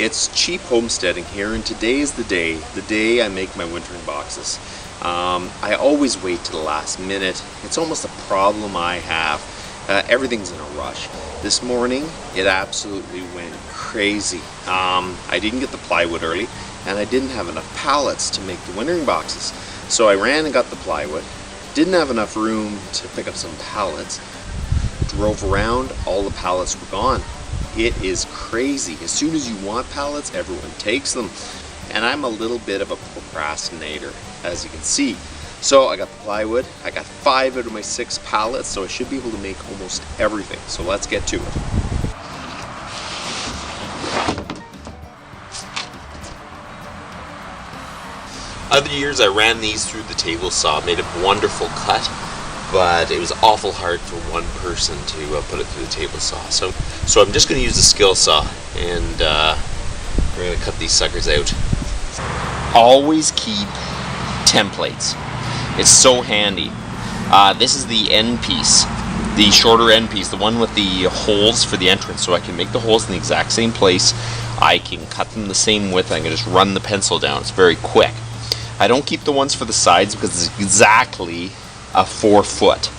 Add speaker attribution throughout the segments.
Speaker 1: It's cheap homesteading here, and today is the day I make my wintering boxes. I always wait to the last minute. It's almost a problem I have. Everything's in a rush. This morning it absolutely went crazy. I didn't get the plywood early, and I didn't have enough pallets to make the wintering boxes. So I ran and got the plywood. Didn't have enough room to pick up some pallets. Drove around, all the pallets were gone. It is crazy. As soon as you want pallets, everyone takes them. And I'm a little bit of a procrastinator, as you can see. So I got the plywood. I got 5 out of my 6 pallets, so I should be able to make almost everything. So let's get to it. Other years I ran these through the table saw, made a wonderful cut, but it was awful hard for one person to put it through the table saw. So I'm just going to use the skill saw, and we're going to cut these suckers out. Always keep templates. It's so handy. This is the end piece, the shorter end piece, the one with the holes for the entrance, so I can make the holes in the exact same place. I can cut them the same width. I can just run the pencil down. It's very quick. I don't keep the ones for the sides because it's exactly a 4-foot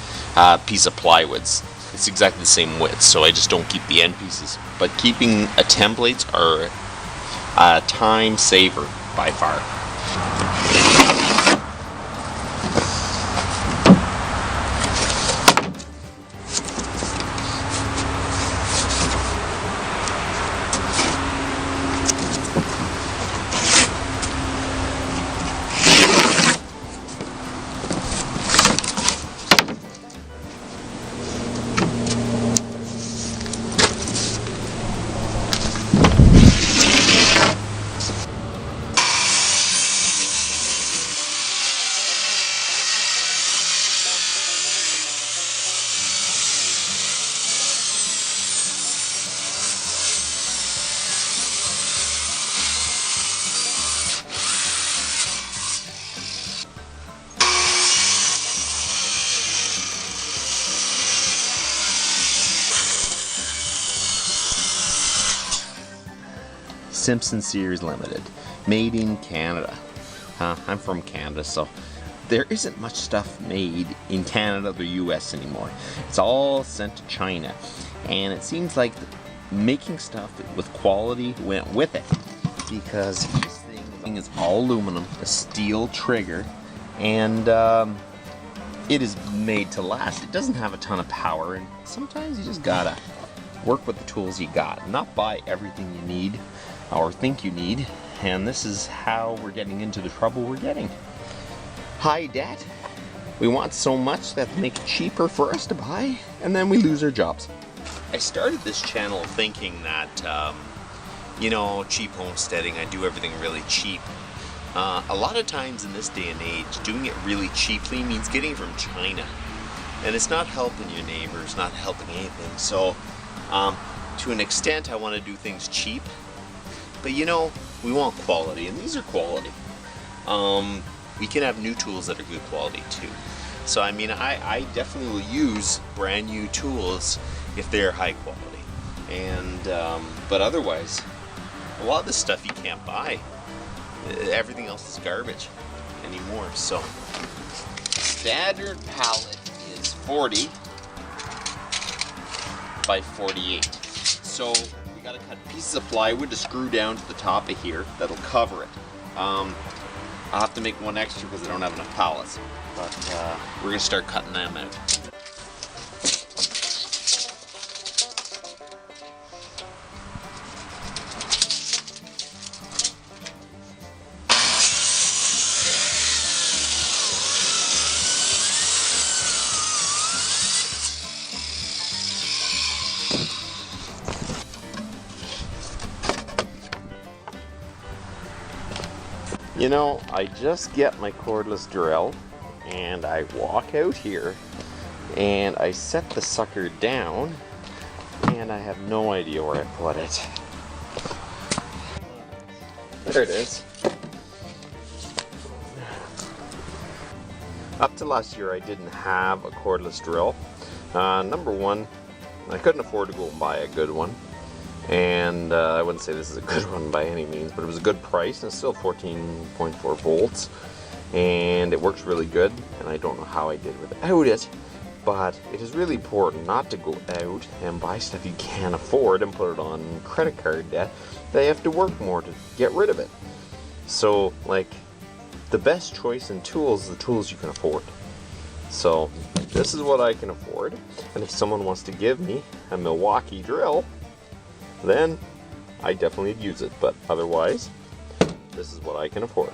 Speaker 1: piece of plywood. It's exactly the same width, so I just don't keep the end pieces. But keeping templates are a time saver by far. Simpson Series Limited, made in Canada. I'm from Canada, so there isn't much stuff made in Canada or US anymore. It's all sent to China, and it seems like making stuff with quality went with it, because this thing is all aluminum, a steel trigger, and it is made to last. It doesn't have a ton of power, and sometimes you just gotta work with the tools you got, not buy everything you need or think you need, and this is how we're getting into the trouble we're getting. High debt. We want so much that they make it cheaper for us to buy, and then we lose our jobs. I started this channel thinking that, cheap homesteading, I do everything really cheap. A lot of times in this day and age, doing it really cheaply means getting it from China, and it's not helping your neighbors, not helping anything. So, to an extent, I want to do things cheap. But we want quality, and these are quality. We can have new tools that are good quality too. So I I definitely will use brand new tools if they're high quality. And but otherwise, a lot of this stuff you can't buy. Everything else is garbage anymore. So standard pallet is 40 by 48. So we gotta cut pieces of plywood to screw down to the top of here that'll cover it. I'll have to make one extra because I don't have enough pallets, but we're gonna start cutting them out. I just get my cordless drill and I walk out here and I set the sucker down and I have no idea where I put it. There it is. Up to last year I didn't have a cordless drill. Number one, I couldn't afford to go and buy a good one. And I wouldn't say this is a good one by any means, but it was a good price, and it's still 14.4 volts, and it works really good. And I don't know how I did without it, but it is really important not to go out and buy stuff you can't afford and put it on credit card debt. They have to work more to get rid of it. So, like, the best choice in tools is the tools you can afford. So this is what I can afford, and if someone wants to give me a Milwaukee drill, then I definitely use it, but otherwise, this is what I can afford.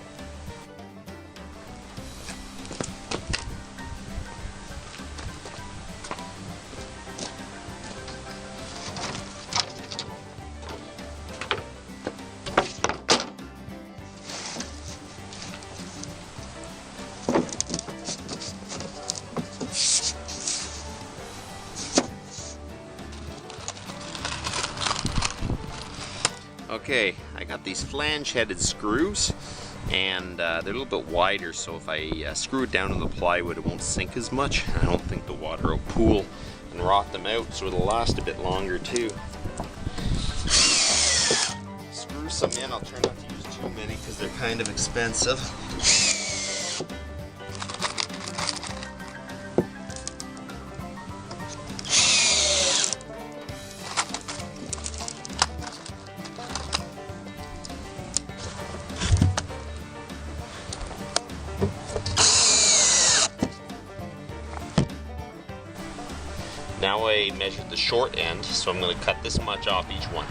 Speaker 1: Okay, I got these flange-headed screws, and they're a little bit wider, so if I screw it down in the plywood, it won't sink as much. I don't think the water will pool and rot them out, so it'll last a bit longer too. Screw some in. I'll try not to use too many because they're kind of expensive. Now I measured the short end, so I'm going to cut this much off each one.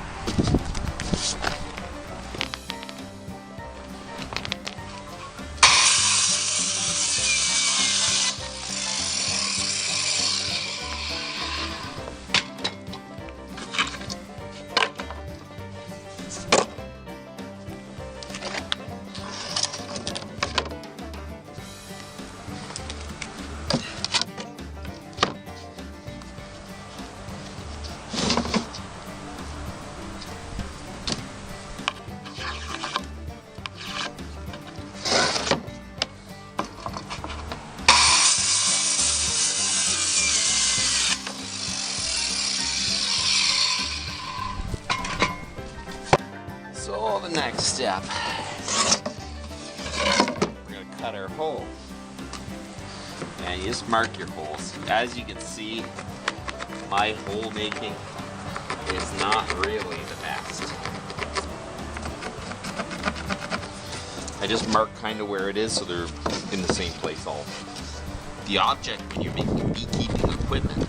Speaker 1: So the next step, we're going to cut our hole. And you just mark your holes. As you can see, my hole making is not really the best. I just mark kind of where it is so they're in the same place all. The object when you're making beekeeping equipment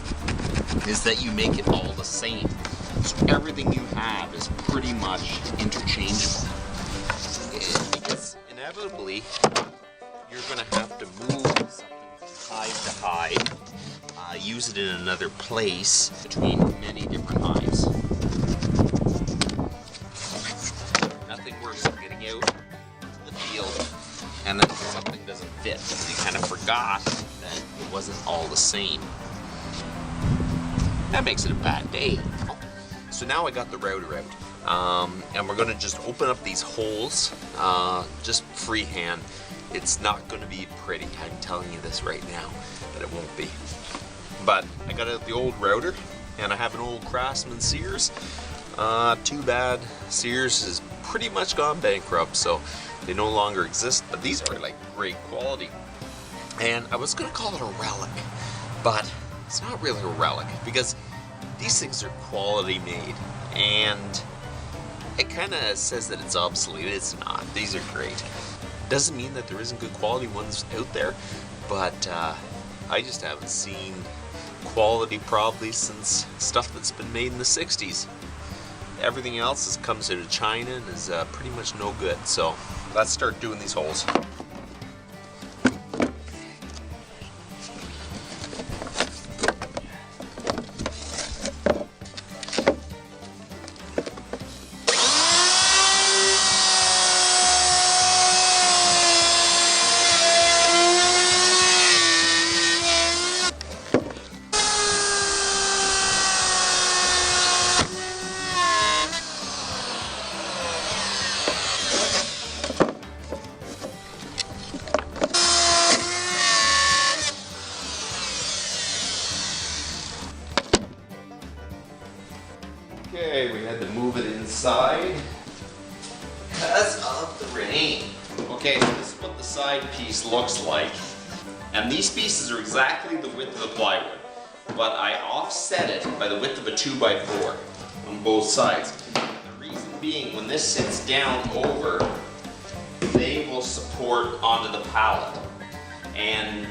Speaker 1: is that you make it all the same. So everything you have is pretty much interchangeable. Because inevitably, you're going to have to move something from hive to hive, use it in another place between many different hives. Nothing worse than getting out to the field and then something doesn't fit because you kind of forgot that it wasn't all the same. That makes it a bad day. So now I got the router out, and we're going to just open up these holes, just freehand. It's not going to be pretty, I'm telling you this right now, that it won't be. But I got out the old router, and I have an old Craftsman Sears. Too bad, Sears has pretty much gone bankrupt, so they no longer exist, but these are like great quality. And I was going to call it a relic, but it's not really a relic, because these things are quality made, and it kind of says that it's obsolete. It's not. These are great. Doesn't mean that there isn't good quality ones out there, but I just haven't seen quality probably since stuff that's been made in the 60s. Everything else comes out of China and is pretty much no good. So let's start doing these holes. side piece looks like. And these pieces are exactly the width of the plywood, but I offset it by the width of a 2x4 on both sides. The reason being, when this sits down over, they will support onto the pallet. And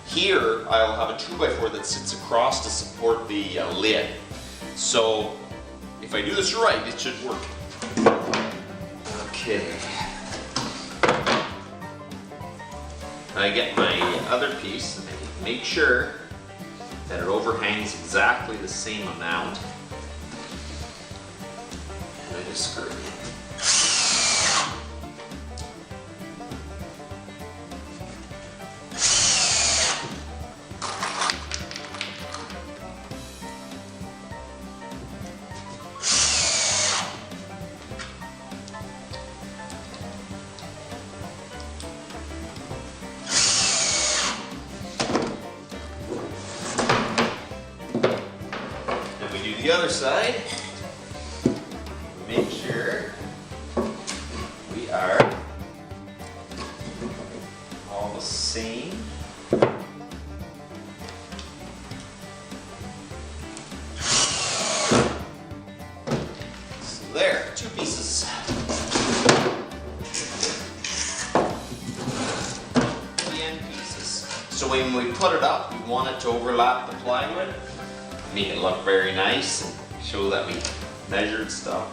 Speaker 1: here I'll have a 2x4 that sits across to support the lid. So if I do this right, it should work. Okay. I get my other piece and I make sure that it overhangs exactly the same amount. And I just screw it in. The other side, make sure we are all the same. So there, two pieces. The end pieces. So when we put it up, we want it to overlap the plywood. Make it look very nice and show that we measured stuff,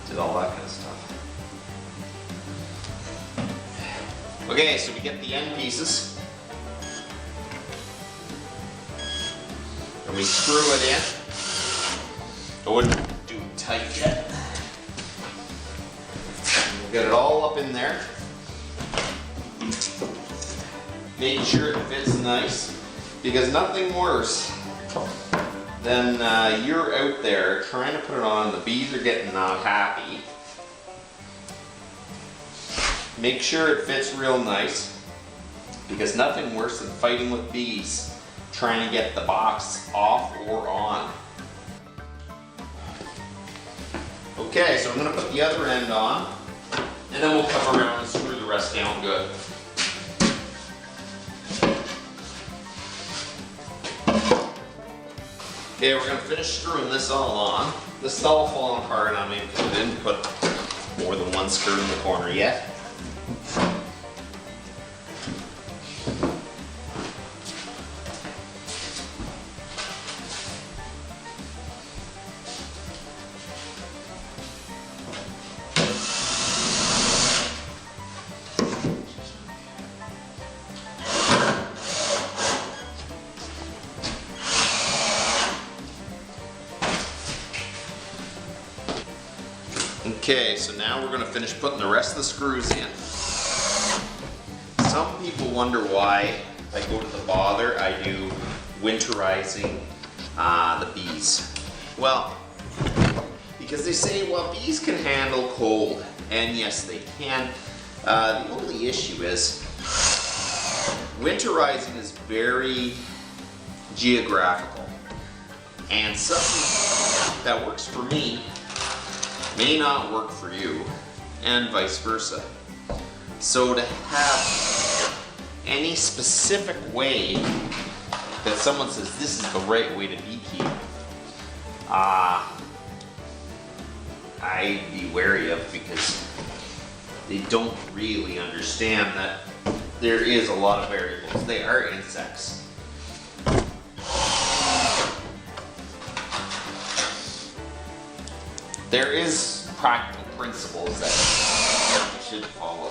Speaker 1: did all that kind of stuff. Okay, so we get the end pieces and we screw it in. I wouldn't do it tight yet. We'll get it all up in there. Make sure it fits nice, because nothing worse then you're out there trying to put it on, the bees are getting not happy. Make sure it fits real nice, because nothing worse than fighting with bees trying to get the box off or on. Okay, so I'm going to put the other end on, and then we'll come around and screw the rest down good. Okay, we're going to finish screwing this all on. This is all falling apart on me because I didn't put more than one screw in the corner yet. Okay, so now we're going to finish putting the rest of the screws in. Some people wonder why I go to the bother. I do winterizing the bees. Well, because they say, well, bees can handle cold, and yes, they can. The only issue is winterizing is very geographical, and something that works for me may not work for you, and vice versa. So to have any specific way that someone says this is the right way to beekeep, I'd be wary of, because they don't really understand that there is a lot of variables. They are insects. There is practical principles that you should follow.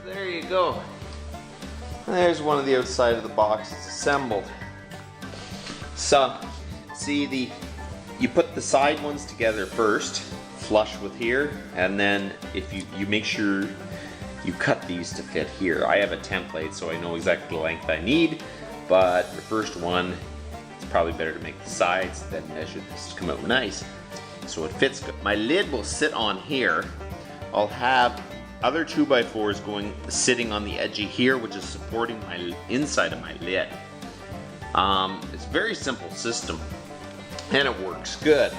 Speaker 1: There you go. There's one of the outside of the boxes assembled. So, see, you put the side ones together first, flush with here, and then if you make sure you cut these to fit here. I have a template, so I know exactly the length I need. But the first one, it's probably better to make the sides than measure this to come out nice. So it fits good. My lid will sit on here. I'll have other 2x4s sitting on the edge of here, which is supporting my inside of my lid. It's a very simple system, and it works good.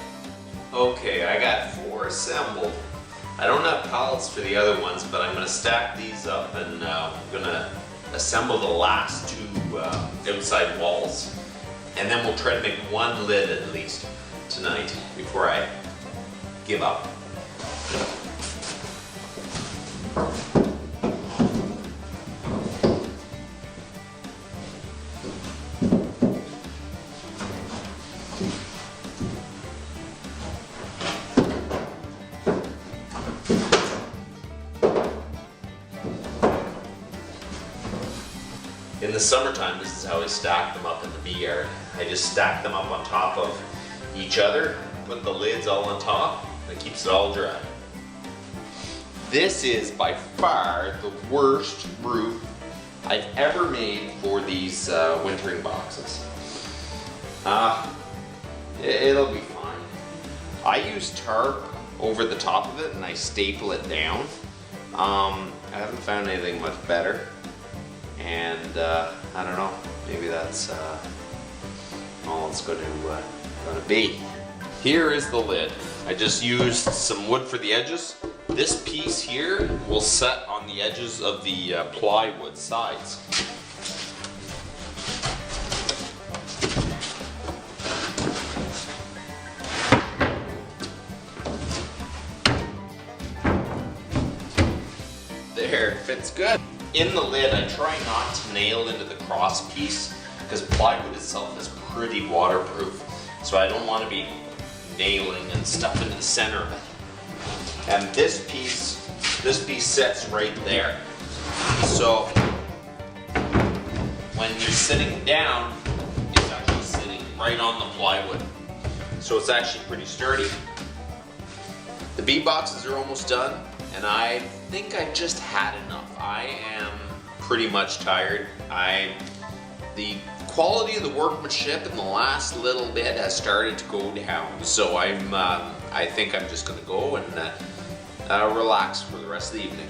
Speaker 1: Okay, I got 4 assembled. I don't have pallets for the other ones, but I'm going to stack these up and I'm going to assemble the last 2 outside walls. And then we'll try to make 1 lid at least tonight before I give up. In the summertime, this is how I stack them up in the bee yard. I just stack them up on top of each other, put the lids all on top, and it keeps it all dry. This is by far the worst roof I've ever made for these wintering boxes. It'll be fine. I use tarp over the top of it and I staple it down. I haven't found anything much better. And I don't know, maybe that's all it's going to be. Here is the lid. I just used some wood for the edges. This piece here will set on the edges of the plywood sides. There, fits good. In the lid, I try not to nail into the cross piece because plywood itself is pretty waterproof. So I don't want to be nailing and stuff into the center of it. And this piece sits right there. So when you're sitting down, it's actually sitting right on the plywood. So it's actually pretty sturdy. The bee boxes are almost done. And I think I just had enough. I am pretty much tired. The quality of the workmanship in the last little bit has started to go down. So I think I'm just gonna go and relax for the rest of the evening.